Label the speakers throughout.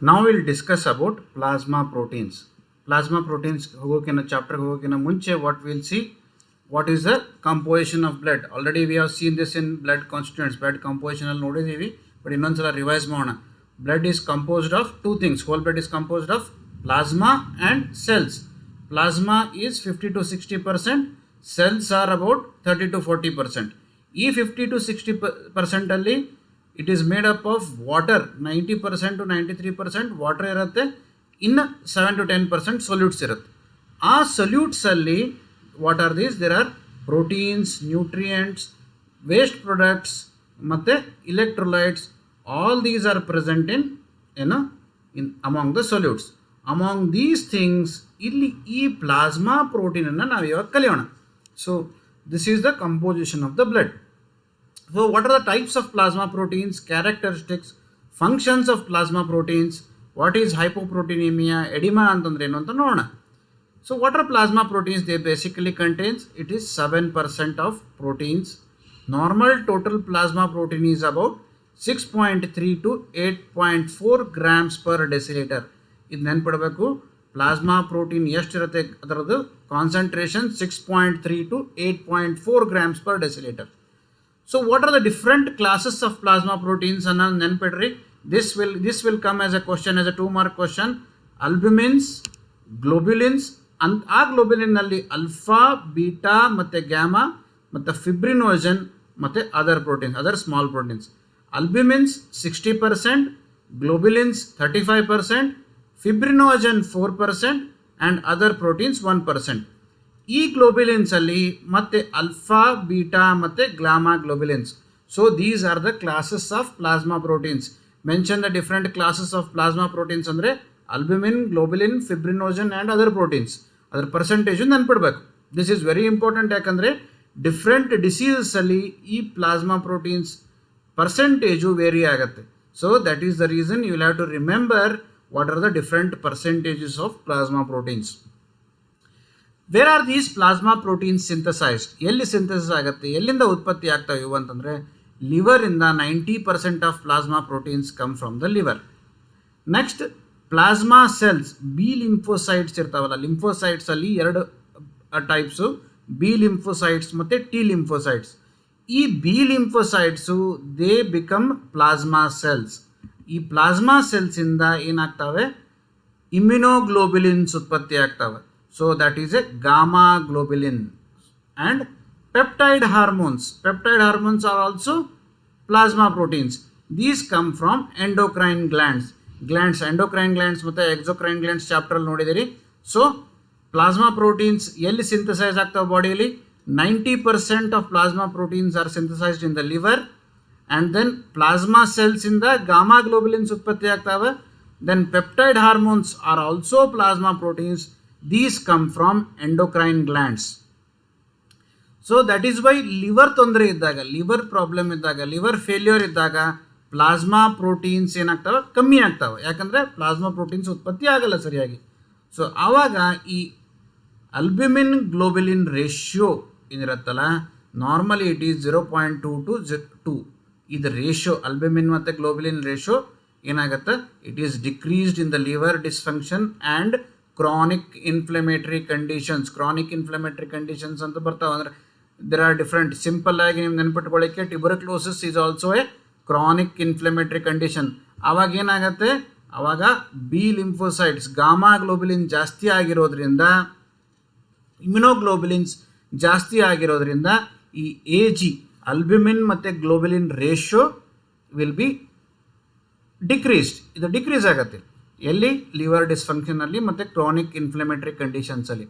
Speaker 1: Now we'll discuss about plasma proteins. Plasma proteins ಹೋಗೋಕಿನ ಚಾಪ್ಟರ್ಗೆ ಹೋಗೋಕಿನ ಮುಂಚೆ what we'll see, what is the composition of blood. Already we have seen this in blood constituents, blood composition ಅಲ್ಲಿ ನೋಡಿದ್ದೀವಿ, but ಇನ್ನೊಂದ್ಸಲ revise ಮಾಡೋಣ. Blood is composed of two things. Whole blood is composed of plasma and cells. Plasma is 50 to 60%, cells are about 30 to 40%. ಈ 50 to 60% ಅಲ್ಲಿ it is made up of water. 90% to 93% water ಇರುತ್ತೆ, ಇನ್ನು 7 to 10% solutes ಇರುತ್ತೆ. ಆ ಸೊಲ್ಯೂಟ್ಸಲ್ಲಿ what are these? There are proteins, nutrients, waste products ಮತ್ತು electrolytes. All these are present in among the solutes. Among these things ಇಲ್ಲಿ ಈ plasma ಪ್ರೋಟೀನನ್ನು ನಾವು ಇವಾಗ ಕಲಿಯೋಣ. So this is the composition of the blood. So what are the types of plasma proteins, characteristics, functions of plasma proteins, what is hypoproteinemia, edema ಅಂತಂದ್ರೆ ಏನು ಅಂತ ನೋಡೋಣ. So what are plasma proteins? They basically contains, it is 7% of proteins. Normal total plasma protein is about 6.3 to 8.4 grams per deciliter. ಇದು ನೆನ್ಪಿಡಬೇಕು. Plasma protein ಎಷ್ಟಿರುತ್ತೆ ಅದರದ್ದು concentration 6.3 to 8.4 grams per deciliter. So what are the different classes of plasma proteins? And ನೆನ್ಪಿಡ್ರಿ, this will come as a question, as a 2-mark question. Albumins, globulins, and ಆ ಗ್ಲೋಬ್ಯುಲಿನ್ನಲ್ಲಿ alpha, beta ಮತ್ತು gamma ಮತ್ತು fibrinogen ಮತ್ತು other proteins, other small proteins. Albumins 60%, globulins 35%, fibrinogen 4% and other proteins 1%. ಈ ಗ್ಲೋಬ್ಯುಲಿನ್ಸಲ್ಲಿ ಮತ್ತೆ alpha, beta ಮತ್ತು gamma globulins. So these are the classes of plasma proteins. Mention the different classes of plasma proteins ಅಂದರೆ albumin, globulin, fibrinogen and other proteins. ಅದರ percentage ನೆನ್ಪಿಡ್ಬೇಕು. This is very important, ಯಾಕಂದರೆ different ಡಿಸೀಸಲ್ಲಿ ಈ plasma proteins percentage vary ಆಗುತ್ತೆ. So that is the reason you will have to remember what are the different percentages of plasma proteins. Where are these plasma proteins synthesized? ಎಲ್ಲಿ synthesis ಆಗುತ್ತೆ, ಎಲ್ಲಿಂದ ಉತ್ಪತ್ತಿ ಆಗ್ತವೆ ಇವು ಅಂತಂದರೆ ಲಿವರಿಂದ 90% of plasma proteins come from the liver. Next plasma cells, B lymphocytes ಇರ್ತಾವಲ್ಲ, ಲಿಂಫೋಸೈಟ್ಸಲ್ಲಿ ಎರಡು ಟೈಪ್ಸು, ಬಿ ಲಿಂಫೋಸೈಟ್ಸ್ ಮತ್ತು ಟಿ ಲಿಂಫೋಸೈಟ್ಸ್. ಈ B lymphocytes they become plasma cells. ಈ ಪ್ಲಾಸ್ಮಾ ಸೆಲ್ಸಿಂದ ಏನಾಗ್ತವೆ? ಇಮ್ಯುನೋಗ್ಲೋಬ್ಯುಲಿನ್ಸ್ ಉತ್ಪತ್ತಿ ಆಗ್ತವೆ. So that is a gamma globulin. And peptide hormones. Peptide hormones are also plasma proteins. These come from endocrine glands. Endocrine glands ಮತ್ತು exocrine glands chapter ನೋಡಿದಿರಿ. So plasma proteins ಎಲ್ಲಿ synthesize ಆಗ್ತಾವೆ ಬಾಡಿಯಲ್ಲಿ? 90% of plasma proteins are synthesized in the liver. And then plasma ಸೆಲ್ಸಿಂದ gamma globulins ಉತ್ಪತ್ತಿ ಆಗ್ತವೆ. Then peptide hormones are also plasma proteins. These come from endocrine glands. So that is why liver ತೊಂದರೆ ಇದ್ದಾಗ, liver problem ಇದ್ದಾಗ, liver failure ಇದ್ದಾಗ plasma proteins ಏನಾಗ್ತವೆ? ಕಮ್ಮಿ ಆಗ್ತವೆ. ಯಾಕಂದರೆ ಪ್ಲಾಸ್ಮಾ ಪ್ರೋಟೀನ್ಸ್ ಉತ್ಪತ್ತಿ ಆಗಲ್ಲ ಸರಿಯಾಗಿ. ಸೊ ಆವಾಗ ಈ ಅಲ್ಬ್ಯುಮಿನ್ ಗ್ಲೋಬ್ಯುಲಿನ್ ರೇಷಿಯೋ ಏನಿರುತ್ತಲ್ಲ, ನಾರ್ಮಲಿ ಇಟ್ ಈಸ್ 0.2 to 2. ಇದು ರೇಷಿಯೋ, ಅಲ್ಬ್ಯುಮಿನ್ ಮತ್ತು ಗ್ಲೋಬ್ಯುಲಿನ್ ರೇಷಿಯೋ ಏನಾಗುತ್ತೆ? It is decreased in the liver dysfunction and chronic inflammatory conditions ಅಂತ ಬರ್ತಾವೆ. ಅಂದರೆ ದೇರ್ ಆರ್ ಡಿಫ್ರೆಂಟ್. ಸಿಂಪಲ್ ಆಗಿ ನೀವು ನೆನ್ಪಿಟ್ಕೊಳ್ಳಿಕ್ಕೆ, tuberculosis is also a chronic inflammatory condition. ಆವಾಗ ಏನಾಗುತ್ತೆ? ಆವಾಗ ಬಿ ಲಿಂಫೋಸೈಟ್ಸ್, ಗಾಮಾ ಗ್ಲೋಬ್ಯುಲಿನ್ ಜಾಸ್ತಿ ಆಗಿರೋದ್ರಿಂದ, ಇಮ್ಯುನೋಗ್ಲೋಬ್ಯುಲಿನ್ಸ್ ಜಾಸ್ತಿ ಆಗಿರೋದ್ರಿಂದ ಈ ಎ ಜಿ, ಅಲ್ಬ್ಯುಮಿನ್ ಮತ್ತು globulin ratio will be decreased. ಇದು ಡಿಕ್ರೀಸ್ ಆಗುತ್ತೆ ಎಲ್ಲಿ? ಲಿವರ್ ಡಿಸ್ಫಂಕ್ಷನಲ್ಲಿ ಮತ್ತು ಕ್ರಾನಿಕ್ ಇನ್ಫ್ಲಮೇಟರಿ ಕಂಡೀಷನ್ಸಲ್ಲಿ.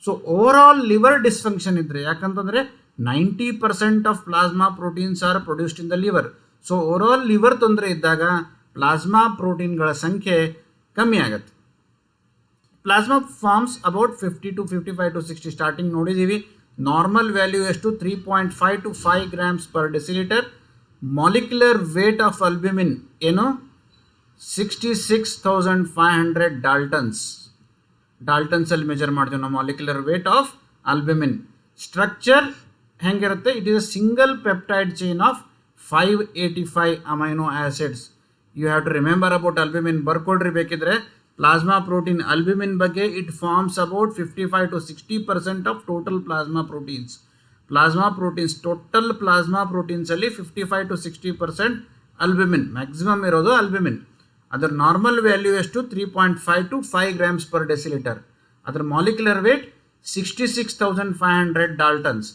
Speaker 1: ಸೊ ಓವರಾಲ್ ಲಿವರ್ ಡಿಸ್ಫಂಕ್ಷನ್ ಇದ್ದರೆ, ಯಾಕಂತಂದರೆ 90% of plasma proteins are produced in the liver. So overall liver ತೊಂದರೆ ಇದ್ದಾಗ ಪ್ಲಾಸ್ಮಾ ಪ್ರೋಟೀನ್ಗಳ ಸಂಖ್ಯೆ ಕಮ್ಮಿ ಆಗುತ್ತೆ. Plasma forms about 50 to 55 to 60. Starting ನೋಡಿದ್ದೀವಿ. ನಾರ್ಮಲ್ ವ್ಯಾಲ್ಯೂ ಎಷ್ಟು? 3.5 to 5 grams per deciliter. Molecular weight of albumin ಏನು? 66,500 ಡಾಲ್ಟನ್ಸಲ್ಲಿ ಮೆಜರ್ ಮಾಡ್ತೀವಿ ನಾವು molecular weight of albumin. Structure ಹೆಂಗಿರುತ್ತೆ? It is a single peptide chain of 585 amino acids. You have to remember about albumin ಬರ್ಕೊಳ್ರಿ ಬೇಕಿದ್ರೆ. Plasma protein albumin ಬಗ್ಗೆ it forms about 55 to 60% of total plasma proteins. Plasma proteins total plasma ಪ್ರೋಟೀನ್ಸಲ್ಲಿ 55 to 60% albumin maximum ಇರೋದು albumin. ಅದರ normal value ಎಷ್ಟು 3.5 to 5 grams per deciliter. ಅದರ molecular weight 66,500 daltons.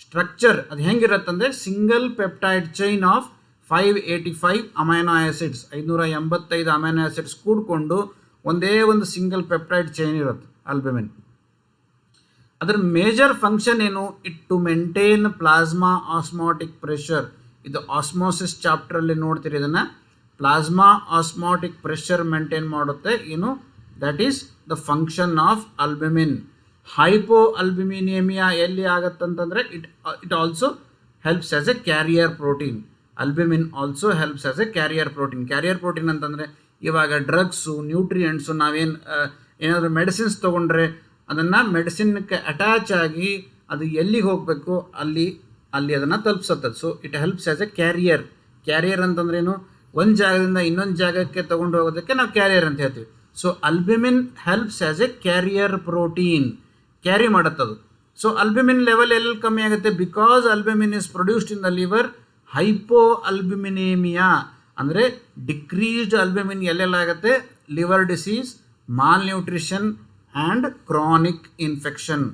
Speaker 1: Structure ಅದು ಹೆಂಗಿರತ್ತಂದರೆ single peptide chain of 585 amino acids, 585 amino acids ಕೂಡಿಕೊಂಡು ಒಂದೇ ಒಂದು ಸಿಂಗಲ್ ಪೆಪ್ಟೈಡ್ ಚೈನ್ ಇರುತ್ತೆ ಅಲ್ಬ್ಯುಮಿನ್. ಅದರ ಮೇಜರ್ ಫಂಕ್ಷನ್ ಏನು? It to maintain plasma osmotic pressure. ಇದು ಆಸ್ಮೋಸಿಸ್ ಚಾಪ್ಟ್ರಲ್ಲಿ ನೋಡ್ತೀರಿ ಇದನ್ನು. ಪ್ಲಾಸ್ಮಾ ಆಸ್ಮಾಟಿಕ್ ಪ್ರೆಷರ್ ಮೇಂಟೈನ್ ಮಾಡುತ್ತೆ. ಏನು? That is the function of albumin. Hypoalbuminemia ಎಲ್ಲಿ ಆಗತ್ತಂತಂದರೆ it also helps as a carrier protein. Albumin also helps as a carrier protein. Carrier protein ಅಂತಂದರೆ ಇವಾಗ ಡ್ರಗ್ಸು, ನ್ಯೂಟ್ರಿಯೆಂಟ್ಸು, ನಾವೇನು ಏನಾದರೂ ಮೆಡಿಸಿನ್ಸ್ ತೊಗೊಂಡ್ರೆ ಅದನ್ನು ಮೆಡಿಸಿನ್ಗೆ ಅಟ್ಯಾಚ್ ಆಗಿ ಅದು ಎಲ್ಲಿಗೆ ಹೋಗಬೇಕು ಅಲ್ಲಿ ಅದನ್ನು ತಲುಪಿಸುತ್ತದೆ. So it helps as a carrier. Carrier ಅಂತಂದ್ರೇನು? ಒಂದು ಜಾಗದಿಂದ ಇನ್ನೊಂದು ಜಾಗಕ್ಕೆ ತೊಗೊಂಡು ಹೋಗೋದಕ್ಕೆ ನಾವು ಕ್ಯಾರಿಯರ್ ಅಂತ ಹೇಳ್ತೀವಿ. So albumin helps as a carrier protein. Carry ಮಾಡುತ್ತದು. ಸೊ ಅಲ್ಬ್ಯುಮಿನ್ ಲೆವೆಲ್ ಎಲ್ಲಿ ಕಮ್ಮಿ ಆಗುತ್ತೆ? Because albumin is produced in the liver. Hypoalbuminemia ಅಂದರೆ ಡಿಕ್ರೀಸ್ಡ್ ಅಲ್ಬ್ಯುಮಿನ್ ಎಲ್ಲೆಲ್ಲಾಗುತ್ತೆ? Liver disease, malnutrition and chronic infection.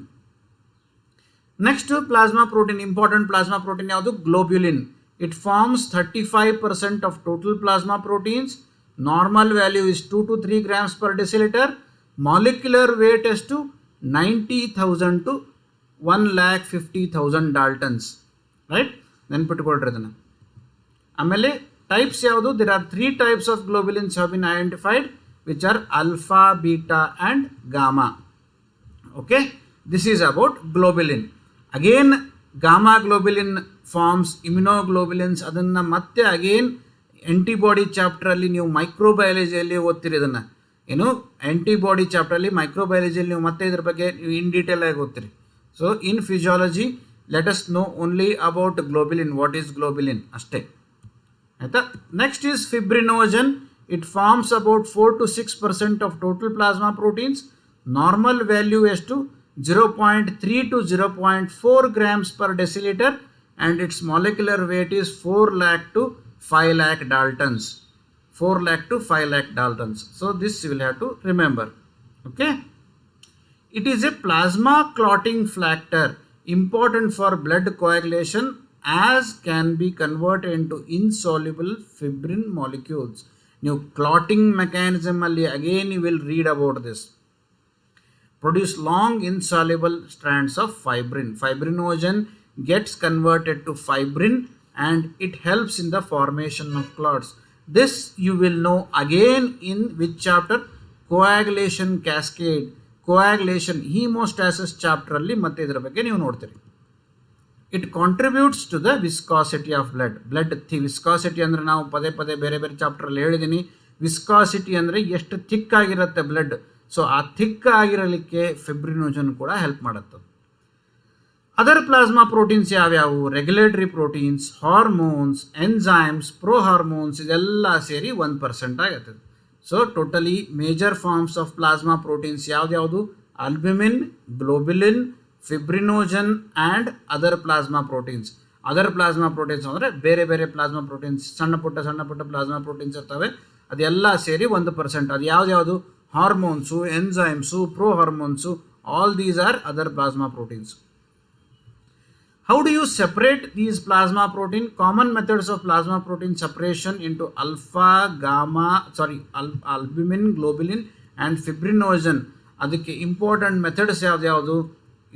Speaker 1: Next plasma protein, important plasma protein ಯಾವುದು? Globulin. It forms 35% of total plasma proteins. Normal value is 2 to 3 grams per deciliter. Molecular weight ಎಷ್ಟು? 90,000 to 150,000 ಡಾಲ್ಟನ್ಸ್. Right, ನೆನ್ಪಿಟ್ಕೊಳ್ರಿ ಅದನ್ನು. ಆಮೇಲೆ types ಯಾವುದು? There are 3 types of globulins have been identified, which are alpha, beta and gamma. Okay, this is about globulin. Again gamma globulin forms immunoglobulins. ಅದನ್ನು ಮತ್ತೆ again antibody ಚಾಪ್ಟ್ರಲ್ಲಿ ನೀವು ಮೈಕ್ರೋಬಯಾಲಜಿಯಲ್ಲಿ ಓದ್ತೀರಿ ಇದನ್ನು. ಏನು antibody ಚಾಪ್ಟ್ರಲ್ಲಿ ಮೈಕ್ರೋಬಯಾಲಜಿಯಲ್ಲಿ ನೀವು ಮತ್ತೆ ಇದ್ರ ಬಗ್ಗೆ ನೀವು ಇನ್ ಡೀಟೇಲ್ ಆಗಿ ಓದ್ತೀರಿ. So in physiology let us know only about globulin, what is globulin ಅಷ್ಟೇ. ಆಯಿತಾ? Next is fibrinogen. It forms about 4 to 6% of total plasma proteins. Normal value ಎಷ್ಟು? 0.3 to 0.4 grams per deciliter and its molecular weight is 4 lakh to 5 lakh daltons. 4 lakh to 5 lakh daltons. So this you will have to remember. Okay. It is a plasma clotting factor important for blood coagulation as can be converted into insoluble fibrin molecules. New clotting mechanism alli again you will read about this. Produce long insoluble strands of fibrin. Fibrinogen gets converted to fibrin and it helps in the formation of clots. This you will know again in which chapter? Coagulation cascade. Coagulation hemostasis chapter alli ಮತ್ತೆ ಇದರ ಬಗ್ಗೆ ನೀವು ನೋಡ್ತೀರಿ. It contributes to the viscosity of blood. Blood viscosity ಅಂದರೆ ನಾವು ಪದೇ ಪದೇ ಬೇರೆ ಬೇರೆ ಚಾಪ್ಟ್ರಲ್ಲಿ ಹೇಳಿದ್ದೀನಿ. ವಿಸ್ಕಾಸಿಟಿ ಅಂದರೆ ಎಷ್ಟು ಥಿಕ್ ಆಗಿರುತ್ತೆ ಬ್ಲಡ್. ಸೊ ಆ ಥಿಕ್ ಆಗಿರಲಿಕ್ಕೆ ಫಿಬ್ರಿನೋಜನ್ ಕೂಡ ಹೆಲ್ಪ್ ಮಾಡುತ್ತೆ. ಅದರ್ ಪ್ಲಾಸ್ಮಾ ಪ್ರೋಟೀನ್ಸ್ ಯಾವ್ಯಾವು? Regulatory proteins, hormones, enzymes, prohormones, ಇದೆಲ್ಲ ಸೇರಿ 1% ಆಗುತ್ತದೆ. So totally major forms of plasma proteins ಯಾವ್ದ್ಯಾವುದು? Albumin, globulin, fibrinogen and other plasma proteins. Other plasma proteins ಅಂದರೆ ಬೇರೆ ಬೇರೆ ಪ್ಲಾಸ್ಮಾ ಪ್ರೋಟೀನ್ಸ್, ಸಣ್ಣ ಪುಟ್ಟ ಪ್ಲಾಸ್ಮಾ ಪ್ರೋಟೀನ್ಸ್ ಇರ್ತವೆ, ಅದೆಲ್ಲ ಸೇರಿ 1%. ಅದು ಯಾವ್ದ್ಯಾವುದು? Hormones, enzymes, prohormones, all these are other plasma proteins. How do you separate these plasma protein? Common methods of plasma protein separation into albumin, globulin and fibrinogen. ಅದಕ್ಕೆ important methods ಯಾವ್ದು?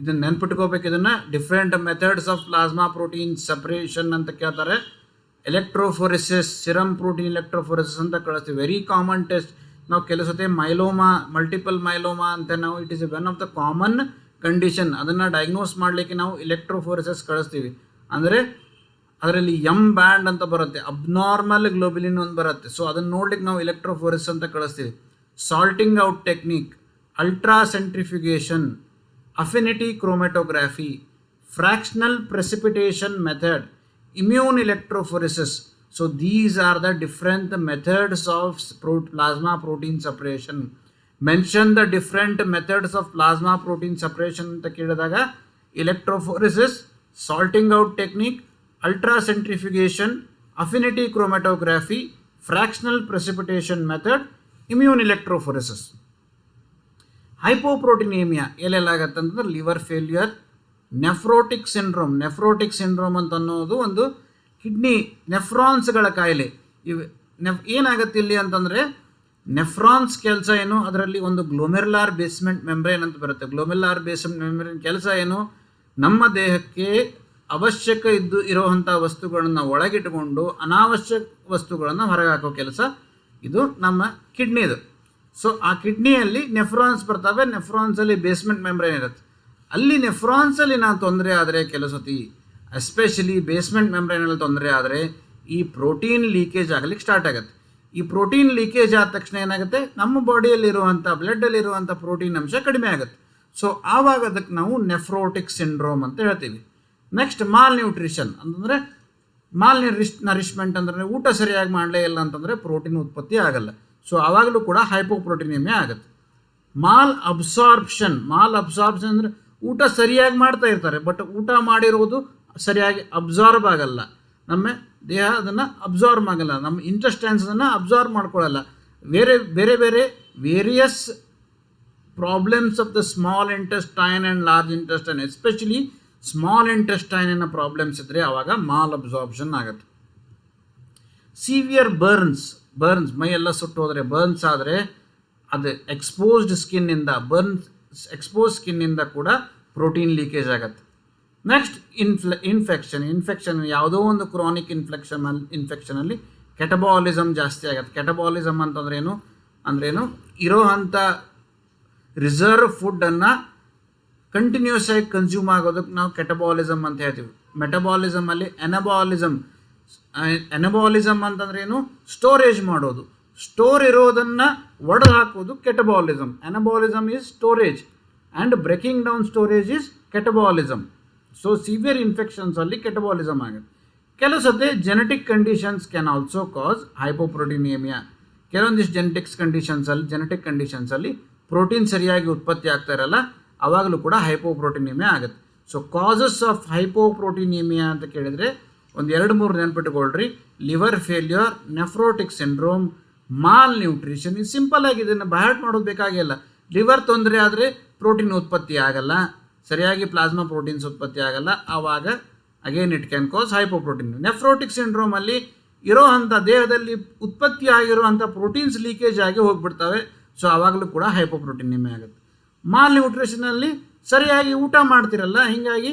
Speaker 1: ಇದನ್ನು ನೆನ್ಪಿಟ್ಕೋಬೇಕು. ಇದನ್ನು different methods of plasma protein separation ಅಂತ ಕೇಳ್ತಾರೆ. Electrophoresis, serum protein electrophoresis ಅಂತ ಕಳಿಸ್ತೀವಿ. Very common test. ನಾವು ಕೆಲಸತೆ ಮೈಲೋಮಾ, ಮಲ್ಟಿಪಲ್ ಮೈಲೋಮಾ ಅಂತ ನಾವು it is one of the common condition. ಅದನ್ನು ಡಯಾಗ್ನೋಸ್ ಮಾಡಲಿಕ್ಕೆ ನಾವು ಎಲೆಕ್ಟ್ರೋಫೋರೆಸಿಸ್ ಕಳಿಸ್ತೀವಿ. ಅಂದರೆ ಅದರಲ್ಲಿ ಎಮ್ ಬ್ಯಾಂಡ್ ಅಂತ ಬರುತ್ತೆ, ಅಬ್ನಾರ್ಮಲ್ ಗ್ಲೋಬ್ಯುಲಿನ್ ಒಂದು ಬರುತ್ತೆ. ಸೊ ಅದನ್ನು ನೋಡ್ಲಿಕ್ಕೆ ನಾವು ಎಲೆಕ್ಟ್ರೋಫೋರೆಸಿಸ್ ಅಂತ ಕಳಿಸ್ತೀವಿ. Salting out technique, ultra centrifugation, affinity chromatography, fractional precipitation method, immune electrophoresis. So these are the different methods of plasma protein separation. Mention the different methods of plasma protein separation ಅಂತ ಕೇಳಿದಾಗ electrophoresis, salting out technique, ultracentrifugation, affinity chromatography, fractional precipitation method, immune electrophoresis. Hypoproteinemia ಎಲ್ಲೆಲ್ಲಾಗತ್ತಂತಂದ್ರೆ liver failure, nephrotic syndrome ಅಂತ ಅನ್ನೋದು ಒಂದು kidney ನೆಫ್ರಾನ್ಸ್ಗಳ ಕಾಯಿಲೆ. ಇವು ಏನಾಗುತ್ತೆ ಇಲ್ಲಿ ಅಂತಂದರೆ ನೆಫ್ರಾನ್ಸ್ ಕೆಲಸ ಏನು, ಅದರಲ್ಲಿ ಒಂದು ಗ್ಲೋಮೆರುಲಾರ್ ಬೇಸ್ಮೆಂಟ್ ಮೆಂಬ್ರೇನ್ ಅಂತ ಬರುತ್ತೆ. ಗ್ಲೋಮೆರುಲಾರ್ ಬೇಸ್ಮೆಂಟ್ ಮೆಂಬ್ರೇನ್ ಕೆಲಸ ಏನು, ನಮ್ಮ ದೇಹಕ್ಕೆ ಅವಶ್ಯಕ ಇರುವಂಥ ವಸ್ತುಗಳನ್ನು ಒಳಗಿಟ್ಟುಕೊಂಡು ಅನಾವಶ್ಯಕ ವಸ್ತುಗಳನ್ನು ಹೊರಗೆ ಹಾಕೋ ಕೆಲಸ ಇದು ನಮ್ಮ ಕಿಡ್ನಿದು. ಸೊ ಆ ಕಿಡ್ನಿಯಲ್ಲಿ ನೆಫ್ರಾನ್ಸ್ ಬರ್ತವೆ, ನೆಫ್ರಾನ್ಸಲ್ಲಿ ಬೇಸ್ಮೆಂಟ್ ಮೆಂಬ್ರೇನ್ ಇರುತ್ತೆ. ಅಲ್ಲಿ ನೆಫ್ರಾನ್ಸಲ್ಲಿ ನಾವು ತೊಂದರೆ ಆದರೆ ಕೆಲಸತಿ ಎಸ್ಪೆಷಲಿ ಬೇಸ್ಮೆಂಟ್ ಮೆಂಬ್ರೇನಲ್ಲಿ ತೊಂದರೆ ಆದರೆ ಈ ಪ್ರೋಟೀನ್ ಲೀಕೇಜ್ ಆಗಲಿಕ್ಕೆ ಸ್ಟಾರ್ಟ್ ಆಗುತ್ತೆ. ಈ ಪ್ರೋಟೀನ್ ಲೀಕೇಜ್ ಆದ ತಕ್ಷಣ ಏನಾಗುತ್ತೆ, ನಮ್ಮ ಬಾಡಿಯಲ್ಲಿರುವಂಥ ಬ್ಲಡ್ಡಲ್ಲಿರುವಂಥ ಪ್ರೋಟೀನ್ ಅಂಶ ಕಡಿಮೆ ಆಗುತ್ತೆ. ಸೊ ಆವಾಗ ಅದಕ್ಕೆ ನಾವು ನೆಫ್ರೋಟಿಕ್ ಸಿಂಡ್ರೋಮ್ ಅಂತ ಹೇಳ್ತೀವಿ. ನೆಕ್ಸ್ಟ್ ಮಾಲ್ ನ್ಯೂಟ್ರಿಷನ್ ಅಂತಂದರೆ ನರಿಶ್ಮೆಂಟ್ ಅಂದರೆ ಊಟ ಸರಿಯಾಗಿ ಮಾಡಲೇ ಇಲ್ಲ ಅಂತಂದರೆ ಪ್ರೋಟೀನ್ ಉತ್ಪತ್ತಿ ಆಗಲ್ಲ. ಸೊ ಆವಾಗಲೂ ಕೂಡ ಹೈಪೋಪ್ರೋಟೀನಿಮಿಯಾ ಆಗುತ್ತೆ. ಮಾಲ್ ಅಬ್ಸಾರ್ಪ್ಷನ್ ಅಂದರೆ ಊಟ ಸರಿಯಾಗಿ ಮಾಡ್ತಾ ಇರ್ತಾರೆ, ಬಟ್ ಊಟ ಮಾಡಿರುವುದು ಸರಿಯಾಗಿ ಅಬ್ಸಾರ್ಬ್ ಆಗಲ್ಲ, ನಮ್ಮ ದೇಹ ಅದನ್ನು ಅಬ್ಸಾರ್ಬ್ ಆಗಲ್ಲ, ನಮ್ಮ ಇಂಟೆಸ್ಟೈನ್ಸ್ ಅದನ್ನು ಅಬ್ಸಾರ್ಬ್ ಮಾಡ್ಕೊಳ್ಳಲ್ಲ. ಬೇರೆ various problems of the small intestine and large intestine, especially small ಇಂಟೆಸ್ಟೈನಿನ ಪ್ರಾಬ್ಲಮ್ಸ್ ಇದ್ದರೆ ಆವಾಗ ಮಾಲ್ ಅಬ್ಸಾರ್ಪ್ಷನ್ ಆಗುತ್ತೆ. ಸಿವಿಯರ್ ಬರ್ನ್ಸ್ ಮೈಯೆಲ್ಲ ಸುಟ್ಟು ಹೋದರೆ, ಬರ್ನ್ಸ್ ಆದರೆ ಅದು ಎಕ್ಸ್ಪೋಸ್ಡ್ ಸ್ಕಿನ್ನಿಂದ ಕೂಡ ಪ್ರೋಟೀನ್ ಲೀಕೇಜ್ ಆಗುತ್ತೆ. ನೆಕ್ಸ್ಟ್ ಇನ್ಫೆಕ್ಷನ್ ಯಾವುದೋ ಒಂದು ಕ್ರಾನಿಕ್ ಇನ್ಫೆಕ್ಷನಲ್ಲಿ ಕೆಟಬಾಲಿಸಮ್ ಜಾಸ್ತಿ ಆಗುತ್ತೆ. ಕೆಟಬಾಲಿಸಮ್ ಅಂದ್ರೇನು ಇರೋ ಅಂಥ ರಿಸರ್ವ್ ಫುಡ್ಡನ್ನು ಕಂಟಿನ್ಯೂಸ್ ಆಗಿ ಕನ್ಸ್ಯೂಮ್ ಆಗೋದಕ್ಕೆ ನಾವು ಕೆಟಬಾಲಿಸಮ್ ಅಂತ ಹೇಳ್ತೀವಿ. ಮೆಟಬಾಲಿಸಮಲ್ಲಿ ಎನಬಾಲಿಸಮ್ ಅಂತಂದ್ರೇನು, ಸ್ಟೋರೇಜ್ ಮಾಡೋದು, ಸ್ಟೋರ್ ಇರೋದನ್ನು ಒಡೆದು ಹಾಕೋದು catabolism. Anabolism is storage and breaking down storage is catabolism. So severe ಇನ್ಫೆಕ್ಷನ್ಸಲ್ಲಿ ಕೆಟಬಾಲಿಸಮ್ ಆಗುತ್ತೆ. ಕೆಲವು ಸತಿ genetic conditions can also cause hypoproteinemia. ಕೆಲವೊಂದಿಷ್ಟು ಜೆನೆಟಿಕ್ ಕಂಡೀಷನ್ಸಲ್ಲಿ ಪ್ರೋಟೀನ್ ಸರಿಯಾಗಿ ಉತ್ಪತ್ತಿ ಆಗ್ತಾ ಇರಲ್ಲ, ಆವಾಗಲೂ ಕೂಡ ಹೈಪೋಪ್ರೋಟೀನಿಯಮಿಯಾ ಆಗುತ್ತೆ. ಸೊ ಕಾಸಸ್ ಆಫ್ ಹೈಪೋಪ್ರೋಟೀನಿಯಮಿಯಾ ಅಂತ ಕೇಳಿದರೆ ಒಂದು 2-3 ನೆನ್ಪಿಟ್ಕೊಳ್ರಿ. Liver failure, nephrotic syndrome, malnutrition. ಇದು ಸಿಂಪಲ್ ಆಗಿ ಇದನ್ನು ಬಹಳ್ ಮಾಡೋದು ಬೇಕಾಗಿಲ್ಲ. ಲಿವರ್ ತೊಂದರೆ ಆದರೆ ಪ್ರೋಟೀನ್ ಉತ್ಪತ್ತಿ ಆಗಲ್ಲ, ಸರಿಯಾಗಿ ಪ್ಲಾಸ್ಮಾ ಪ್ರೋಟೀನ್ಸ್ ಉತ್ಪತ್ತಿ ಆಗಲ್ಲ, ಆವಾಗ again it can cause hypoprotein. Nephrotic ಸಿಂಡ್ರೋಮಲ್ಲಿ ಇರೋ ಅಂಥ ದೇಹದಲ್ಲಿ ಉತ್ಪತ್ತಿ ಆಗಿರುವಂಥ ಪ್ರೋಟೀನ್ಸ್ ಲೀಕೇಜ್ ಆಗಿ ಹೋಗಿಬಿಡ್ತವೆ. ಸೊ ಆವಾಗಲೂ ಕೂಡ ಹೈಪೋಪ್ರೋಟೀನಿಮೆ ಆಗುತ್ತೆ. ಮಾಲ್ ನ್ಯೂಟ್ರಿಷನಲ್ಲಿ ಸರಿಯಾಗಿ ಊಟ ಮಾಡ್ತಿರಲ್ಲ, ಹೀಗಾಗಿ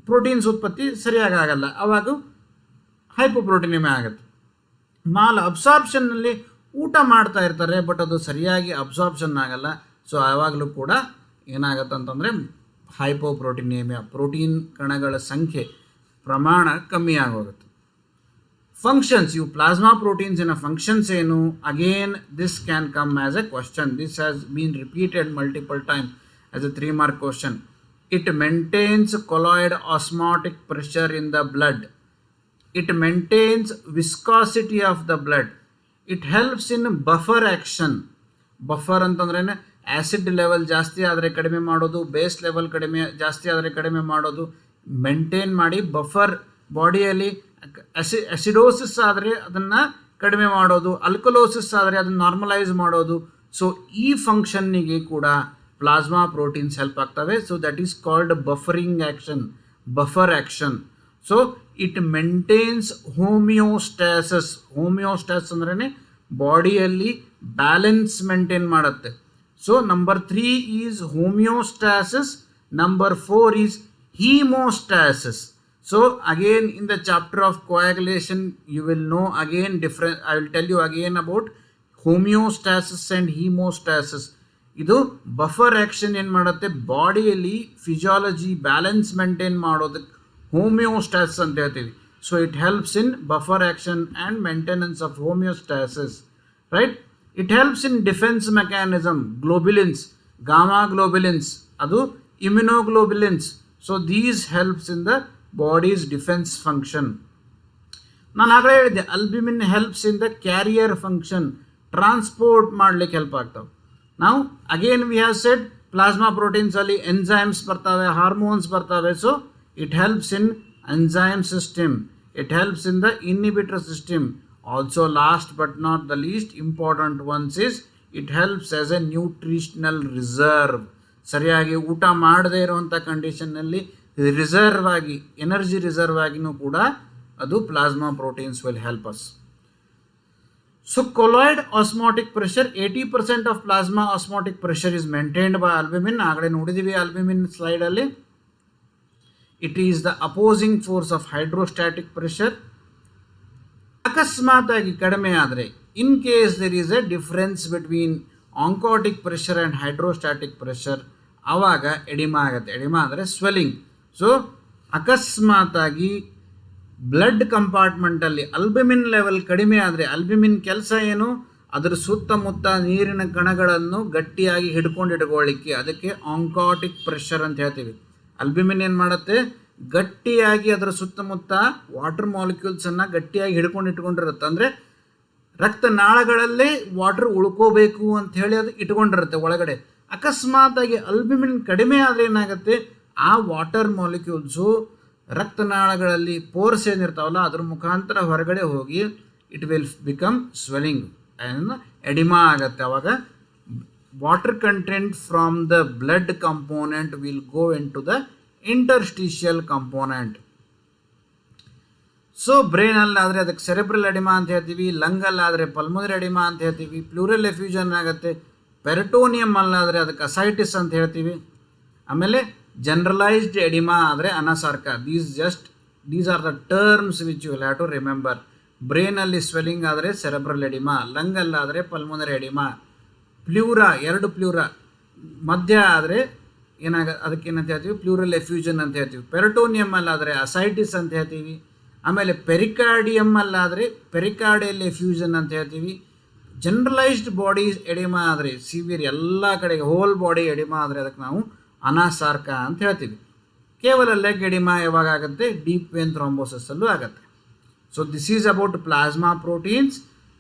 Speaker 1: ಪ್ರೋಟೀನ್ಸ್ ಉತ್ಪತ್ತಿ ಸರಿಯಾಗಿ ಆಗಲ್ಲ, ಆವಾಗ ಹೈಪೋಪ್ರೋಟೀನಿಮೆ ಆಗುತ್ತೆ. ಮಾಲ್ ಅಬ್ಸಾರ್ಪ್ಷನ್ನಲ್ಲಿ ಊಟ ಮಾಡ್ತಾ ಇರ್ತಾರೆ, ಬಟ್ ಅದು ಸರಿಯಾಗಿ ಅಬ್ಸಾರ್ಪ್ಷನ್ ಆಗಲ್ಲ. ಸೊ ಆವಾಗಲೂ ಕೂಡ ಏನಾಗುತ್ತೆ ಅಂತಂದರೆ ಹೈಪೋಪ್ರೋಟೀನಿಯಮಿಯಾ, ಪ್ರೋಟೀನ್ ಕಣಗಳ ಸಂಖ್ಯೆ ಪ್ರಮಾಣ ಕಮ್ಮಿ ಆಗೋಗುತ್ತೆ. ಫಂಕ್ಷನ್ಸ್, ಇವು ಪ್ಲಾಸ್ಮಾ ಪ್ರೋಟೀನ್ಸಿನ ಫಂಕ್ಷನ್ಸ್ ಏನು? Again this can come as A question. This has been repeated multiple time as A 3 mark question. It maintains colloid osmotic pressure in the blood. It maintains viscosity of the blood. It helps in buffer action. Buffer ಅಂತಂದ್ರೆ acid level ಜಾಸ್ತಿ ಆದರೆ ಕಡಿಮೆ ಮಾಡೋದು, base level ಜಾಸ್ತಿ ಆದರೆ ಕಡಿಮೆ ಮಾಡೋದು, maintain ಮಾಡಿ ಬಫರ್ ಬಾಡಿಯಲ್ಲಿ ಆ್ಯಸಿಡೋಸಿಸ್ ಆದರೆ ಅದನ್ನು ಕಡಿಮೆ ಮಾಡೋದು, ಅಲ್ಕಲೋಸಿಸ್ ಆದರೆ ಅದನ್ನು ನಾರ್ಮಲೈಸ್ ಮಾಡೋದು. ಸೊ ಈ ಫಂಕ್ಷನ್ನಿಗೆ ಕೂಡ ಪ್ಲಾಸ್ಮಾ ಪ್ರೋಟೀನ್ಸ್ ಹೆಲ್ಪ್ ಆಗ್ತವೆ. So that is called buffer action. So it maintains homeostasis ಅಂದ್ರೇ ಬಾಡಿಯಲ್ಲಿ ಬ್ಯಾಲೆನ್ಸ್ ಮೇಂಟೈನ್ ಮಾಡುತ್ತೆ. So number 3 is homeostasis, number 4 is hemostasis. So again in the chapter of coagulation you will know again different. I will tell you again about homeostasis and hemostasis. ಇದು buffer action ಏನು ಮಾಡುತ್ತೆ, ಬಾಡಿಯಲ್ಲಿ physiology balance maintain ಮಾಡೋದಕ್ಕೆ homeostasis ಅಂತ ಹೇಳ್ತೀವಿ. So it helps in buffer action and maintenance of homeostasis, right. It helps in defence mechanism, globulins, gamma globulins, ಅದು immunoglobulins. So these helps in the body's defence function. ನಾನು ಆಗಲೇ ಹೇಳಿದ್ದೆ albumin helps in the carrier function, transport ಮಾಡಲಿಕ್ಕೆ help ಆಗ್ತವೆ. ನಾವು again we have said plasma ಪ್ರೋಟೀನ್ಸಲ್ಲಿ enzymes ಬರ್ತವೆ, hormones ಬರ್ತವೆ. So it helps in enzyme system, it helps in the inhibitor system. Also last but not the least important ones is it helps as a nutritional reserve. ಸರಿಯಾಗಿ ಊಟ ಮಾಡದೇ ಇರುವಂಥ ಕಂಡೀಷನ್ನಲ್ಲಿ reserve ಆಗಿ energy reserve ಆಗಿನೂ ಕೂಡ ಅದು plasma proteins will help us. So colloid osmotic pressure, 80% of plasma osmotic pressure is maintained by albumin. ಆಗಲೇ ನೋಡಿದ್ದೀವಿ ಆಲ್ಬ್ಯುಮಿನ್ ಸ್ಲೈಡಲ್ಲಿ. It is the opposing force of hydrostatic pressure. ಅಕಸ್ಮಾತ್ ಆಗಿ ಕಡಿಮೆ ಆದರೆ, in case there is a difference between oncotic pressure and hydrostatic pressure, ಆವಾಗ oedema ಆಗುತ್ತೆ. Oedema ಅಂದರೆ ಸ್ವೆಲ್ಲಿಂಗ್. ಸೊ ಅಕಸ್ಮಾತಾಗಿ ಬ್ಲಡ್ ಕಂಪಾರ್ಟ್ಮೆಂಟಲ್ಲಿ ಅಲ್ಬ್ಯುಮಿನ್ ಲೆವೆಲ್ ಕಡಿಮೆ ಆದರೆ, ಅಲ್ಬ್ಯುಮಿನ್ ಕೆಲಸ ಏನು, ಅದರ ಸುತ್ತಮುತ್ತ ನೀರಿನ ಕಣಗಳನ್ನು ಗಟ್ಟಿಯಾಗಿ ಹಿಡ್ಕೊಂಡಿಟ್ಕೊಳ್ಳಿಕ್ಕೆ, ಅದಕ್ಕೆ ಆಂಕೋಟಿಕ್ ಪ್ರೆಷರ್ ಅಂತ ಹೇಳ್ತೀವಿ. ಅಲ್ಬ್ಯುಮಿನ್ ಏನು ಮಾಡುತ್ತೆ, ಗಟ್ಟಿಯಾಗಿ ಅದರ ಸುತ್ತಮುತ್ತ ವಾಟರ್ ಮಾಲಿಕ್ಯೂಲ್ಸನ್ನು ಗಟ್ಟಿಯಾಗಿ ಇಟ್ಕೊಂಡಿರುತ್ತೆ. ಅಂದರೆ ರಕ್ತನಾಳಗಳಲ್ಲೇ ವಾಟರ್ ಉಳ್ಕೋಬೇಕು ಅಂಥೇಳಿ ಅದು ಇಟ್ಕೊಂಡಿರುತ್ತೆ ಒಳಗಡೆ. ಅಕಸ್ಮಾತಾಗಿ ಅಲ್ಬ್ಯುಮಿನ್ ಕಡಿಮೆ ಆದರೆ ಏನಾಗುತ್ತೆ, ಆ ವಾಟರ್ ಮಾಲಿಕ್ಯೂಲ್ಸು ರಕ್ತನಾಳಗಳಲ್ಲಿ ಪೋರ್ಸ್ ಏನಿರ್ತಾವಲ್ಲ ಅದ್ರ ಮುಖಾಂತರ ಹೊರಗಡೆ ಹೋಗಿ it will become swelling and oedema ಆಗುತ್ತೆ. ಅವಾಗ water content from the blood component will go into the interstitial component. So ಬ್ರೈನಲ್ಲಾದರೆ ಅದಕ್ಕೆ ಸೆರೆಬ್ರಲ್ ಎಡಿಮಾ ಅಂತ ಹೇಳ್ತೀವಿ, ಲಂಗಲ್ಲಾದರೆ ಪಲ್ಮೋನರಿ ಎಡಿಮಾ ಅಂತ ಹೇಳ್ತೀವಿ, ಪ್ಲೂರಲ್ ಎಫ್ಯೂಷನ್ ಆಗುತ್ತೆ. ಪೆರಿಟೋನಿಯಮ್ ಅಲ್ಲಾದರೆ ಅದಕ್ಕೆ ಅಸೈಟಿಸ್ ಅಂತ ಹೇಳ್ತೀವಿ. ಆಮೇಲೆ ಜನರಲೈಸ್ಡ್ ಎಡಿಮಾ ಆದರೆ anasarca. These are the terms which you will have to remember. ಬ್ರೈನಲ್ಲಿ ಸ್ವೆಲ್ಲಿಂಗ್ ಆದರೆ ಸೆರೆಬ್ರಲ್ ಎಡಿಮಾ, ಲಂಗಲ್ಲಾದರೆ ಪಲ್ಮೋನರಿ ಎಡಿಮಾ, ಪ್ಲೂರಾ 2 ಪ್ಲೂರಾ ಮಧ್ಯ ಆದರೆ ಅದಕ್ಕೇನಂತ ಹೇಳ್ತೀವಿ, ಪ್ಲೂರಲ್ ಎಫ್ಯೂಷನ್ ಅಂತ ಹೇಳ್ತೀವಿ. ಪೆರಿಟೋನಿಯಮ್ ಅಲ್ಲಾದರೆ ಅಸೈಟಿಸ್ ಅಂತ ಹೇಳ್ತೀವಿ. ಆಮೇಲೆ ಪೆರಿಕಾರ್ಡಿಯಮ್ ಅಲ್ಲಾದರೆ ಪೆರಿಕಾರ್ಡಿಯಲ್ ಎಫ್ಯೂಷನ್ ಅಂತ ಹೇಳ್ತೀವಿ. ಜನರಲೈಸ್ಡ್ ಬಾಡಿ ಎಡಿಮಾ ಆದರೆ ಸಿವಿಯರ್ ಎಲ್ಲ ಕಡೆಗೆ ಹೋಲ್ ಬಾಡಿ ಎಡಿಮಾ ಆದರೆ ಅದಕ್ಕೆ ನಾವು ಅನಾಸಾರ್ಕ ಅಂತ ಹೇಳ್ತೀವಿ. ಕೇವಲ ಲೆಗ್ ಎಡಿಮಾ ಯಾವಾಗ ಆಗುತ್ತೆ, ಡೀಪ್ ವೇನ್ ಥ್ರಾಂಬೋಸಿಸಲ್ಲೂ ಆಗುತ್ತೆ. So this is about plasma proteins.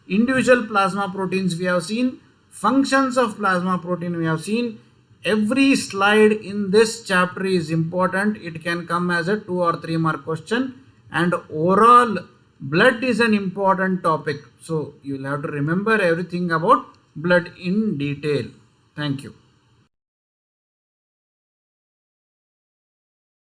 Speaker 1: Individual plasma proteins we have seen, functions of plasma protein we have seen. Every slide in this chapter is important. It can come as a 2 or 3 mark question, and overall blood is an important topic, so you will have to remember everything about blood in detail. Thank you.